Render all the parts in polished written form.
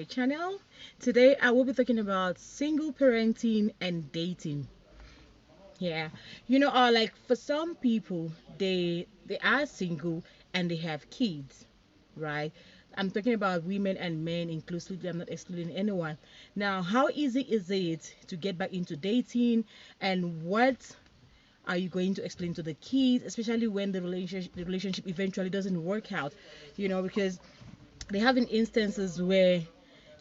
my channel. Today I will be talking about single parenting and dating. Yeah, like for some people, they are single and they have kids, right? I'm talking about women and men inclusively. I'm not excluding anyone. Now, how easy is it to get back into dating, and what are you going to explain to the kids, especially when the relationship eventually doesn't work out? Because they have in instances where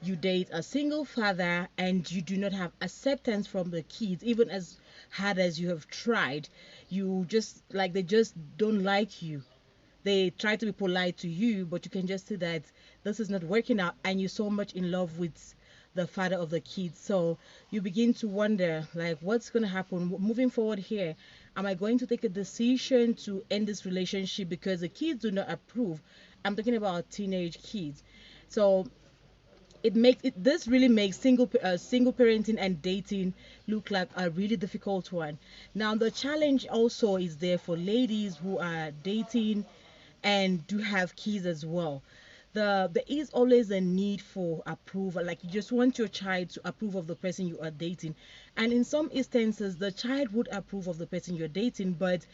you date a single father and you do not have acceptance from the kids, even as hard as you have tried. You just like they just don't like you. They try to be polite to you, but you can just see that this is not working out, and you're so much in love with the father of the kids. So you begin to wonder, like, what's going to happen moving forward here? Am I going to take a decision to end this relationship because the kids do not approve? I'm talking about teenage kids. So this really makes single parenting and dating look like a really difficult one. Now the challenge also is there for ladies who are dating and do have kids as well. There is always a need for approval. Like, you just want your child to approve of the person you are dating, and in some instances the child would approve of the person you're dating, but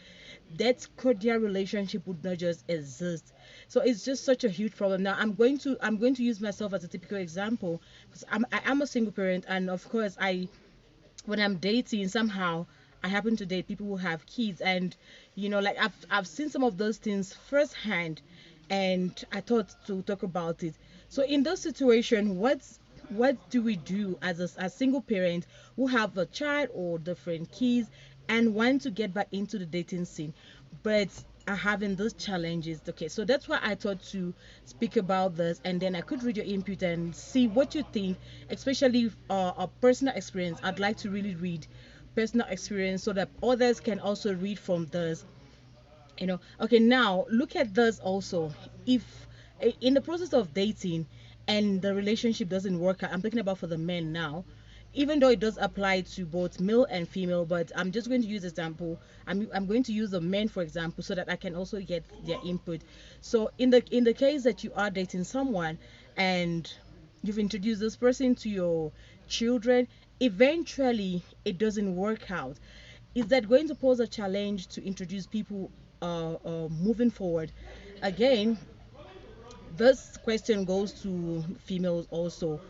that cordial relationship would not just exist. So it's just such a huge problem. Now I'm going to use myself as a typical example, because I am a single parent, and of course, when I'm dating, somehow I happen to date people who have kids, and like I've seen some of those things firsthand, and I thought to talk about it. So in those situations, what do we do as a single parent who have a child or different kids and want to get back into the dating scene, but are having those challenges? Okay, so that's why I thought to speak about this, and then I could read your input and see what you think, especially a personal experience. I'd like to really read personal experience so that others can also read from this. Okay, now look at this also. If in the process of dating and the relationship doesn't work out, I'm talking about for the men now, even though it does apply to both male and female, but I'm just going to use example. I'm going to use the men for example, so that I can also get their input. So in the case that you are dating someone and you've introduced this person to your children, eventually it doesn't work out, is that going to pose a challenge to introduce people moving forward? Again, this question goes to females also.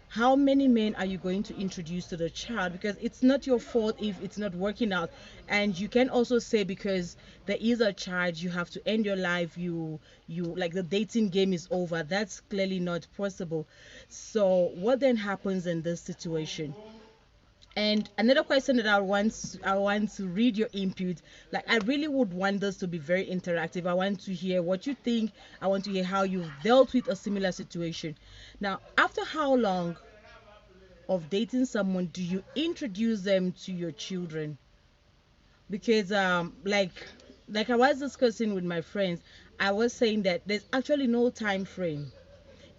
How many men are you going to introduce to the child? Because it's not your fault if it's not working out. And you can also say, because there is a child, you have to end your life. You like, the dating game is over. That's clearly not possible. So what then happens in this situation? And another question that I want to read your input. Like, I really would want this to be very interactive. I want to hear what you think. I want to hear how you've dealt with a similar situation. Now, after how long of dating someone do you introduce them to your children? Because like I was discussing with my friends, I was saying that there's actually no time frame.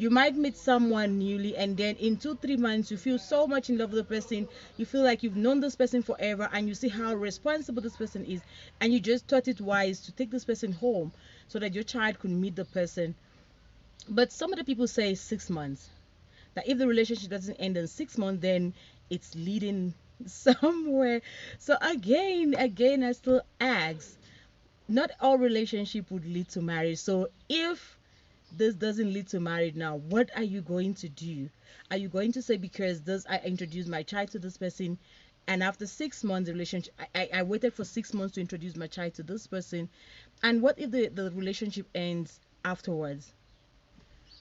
You might meet someone newly, and then in 2 3 months you feel so much in love with the person. You feel like you've known this person forever, and you see how responsible this person is, and you just thought it wise to take this person home so that your child could meet the person. But some of the people say 6 months, that if the relationship doesn't end in 6 months, then it's leading somewhere. So again, I still ask, not all relationship would lead to marriage. So if this doesn't lead to marriage, now what are you going to do? Are you going to say, because this, I introduced my child to this person, and after 6 months the relationship, I waited for 6 months to introduce my child to this person, and what if the relationship ends afterwards?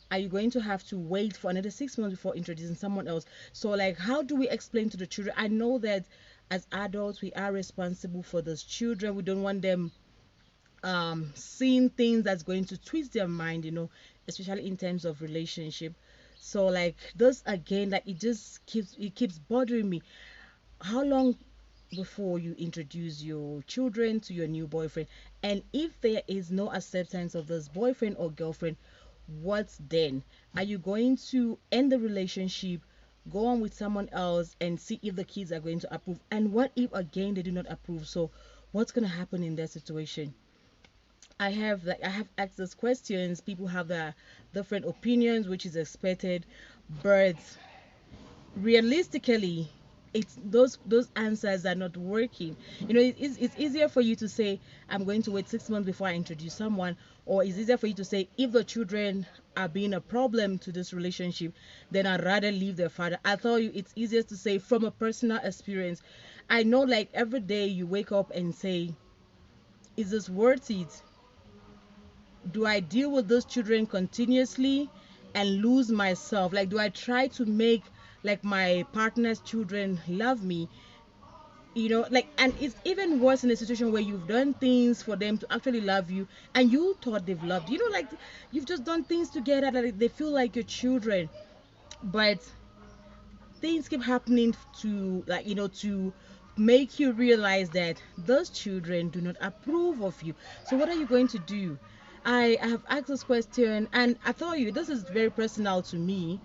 Are you going to have to wait for another 6 months before introducing someone else? So, like, how do we explain to the children? I know that as adults we are responsible for those children. We don't want them seeing things that's going to twist their mind, especially in terms of relationship. So, like, this again, like, it keeps bothering me. How long before you introduce your children to your new boyfriend? And if there is no acceptance of this boyfriend or girlfriend, what then? Are you going to end the relationship, go on with someone else, and see if the kids are going to approve? And what if again they do not approve? So what's going to happen in that situation? I have asked those questions. People have their different opinions, which is expected, but realistically, it's those answers are not working. It's easier for you to say I'm going to wait 6 months before I introduce someone, or it's easier for you to say if the children are being a problem to this relationship, then I'd rather leave their father. I tell you, it's easier to say from a personal experience. I know, like, every day you wake up and say, is this worth it? Do I deal with those children continuously and lose myself? Like, do I try to make like my partner's children love me? Like, and it's even worse in a situation where you've done things for them to actually love you, and you thought they've loved you. Like, you've just done things together that they feel like your children, but things keep happening to, like, to make you realize that those children do not approve of you. So what are you going to do? I have asked this question, and I thought you this is very personal to me.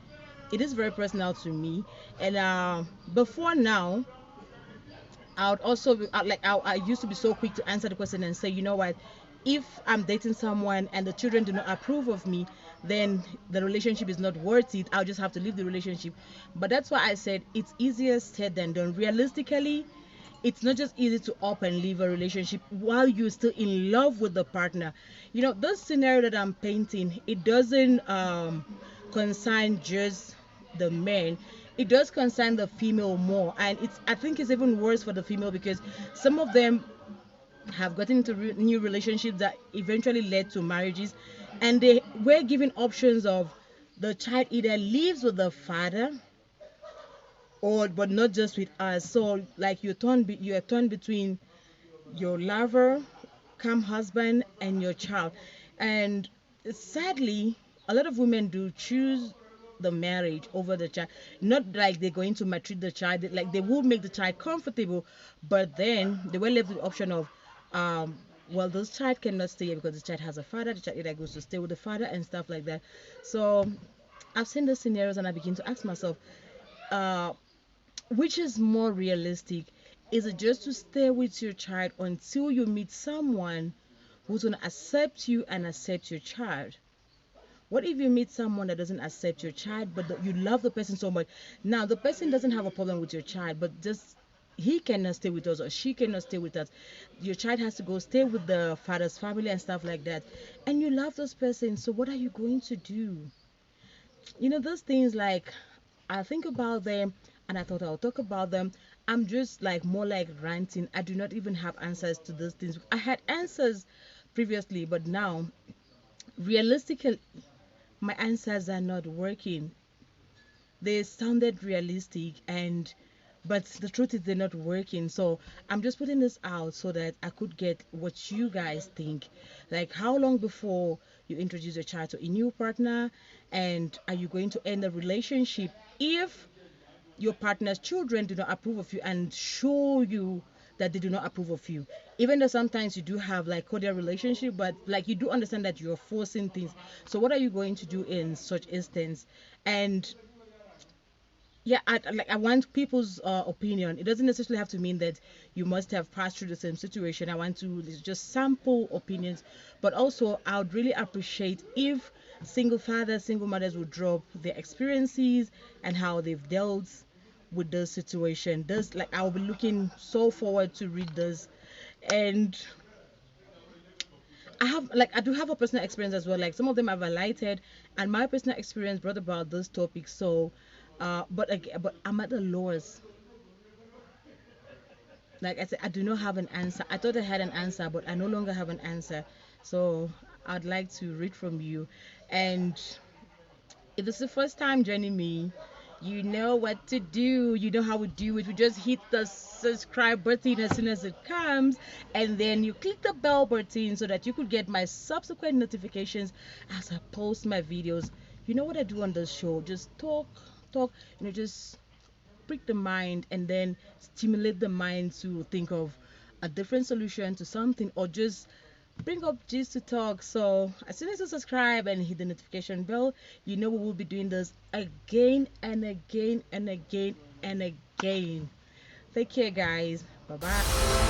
It is very personal to me. And before now, I would also be, I used to be so quick to answer the question and say, you know what, if I'm dating someone and the children do not approve of me, then the relationship is not worth it. I'll just have to leave the relationship. But that's why I said it's easier said than done. Realistically, it's not just easy to up and leave a relationship while you're still in love with the partner. This scenario that I'm painting, it doesn't concern just the men. It does concern the female more, and I think it's even worse for the female because some of them have gotten into new relationships that eventually led to marriages, and they were given options of the child either lives with the father or but not just with us. So, like, you're torn between your lover, come husband, and your child. And sadly, a lot of women do choose the marriage over the child. Not like they're going to maltreat the child, like they will make the child comfortable, but then they were left with the option of, well, this child cannot stay here because the child has a father, the child either goes to stay with the father and stuff like that. So I've seen those scenarios and I begin to ask myself, uh, which is more realistic? Is it just to stay with your child until you meet someone who's going to accept you and accept your child? What if you meet someone that doesn't accept your child, but you love the person so much? Now, the person doesn't have a problem with your child, but just he cannot stay with us or she cannot stay with us. Your child has to go stay with the father's family and stuff like that. And you love this person, so what are you going to do? Those things, like, I think about them and I thought I'll talk about them. I'm just like more like ranting. I do not even have answers to those things. I had answers previously, but now, realistically, my answers are not working. They sounded realistic, and but the truth is they're not working. So I'm just putting this out so that I could get what you guys think. Like, how long before you introduce your child to a new partner, and are you going to end the relationship if your partner's children do not approve of you and show you that they do not approve of you? Even though sometimes you do have like cordial relationship, but like you do understand that you're forcing things. So what are you going to do in such instance? And yeah, I want people's opinion. It doesn't necessarily have to mean that you must have passed through the same situation. I want to just sample opinions, but also I would really appreciate if single fathers, single mothers would drop their experiences and how they've dealt with this situation. This, like, I'll be looking so forward to read this. And I do have a personal experience as well. Like, some of them I've highlighted, and my personal experience brought about this topic. So, but I'm at the lowest. Like I said, I do not have an answer. I thought I had an answer, but I no longer have an answer. So I'd like to read from you. And if this is the first time joining me, you know what to do. You know how we do it. We just hit the subscribe button as soon as it comes, and then you click the bell button so that you could get my subsequent notifications as I post my videos. You know what I do on this show? Just talk, just prick the mind and then stimulate the mind to think of a different solution to something, or just bring up just to talk. So as soon as you subscribe and hit the notification bell, you know we will be doing this again and again and again and again. Take care, guys. Bye bye.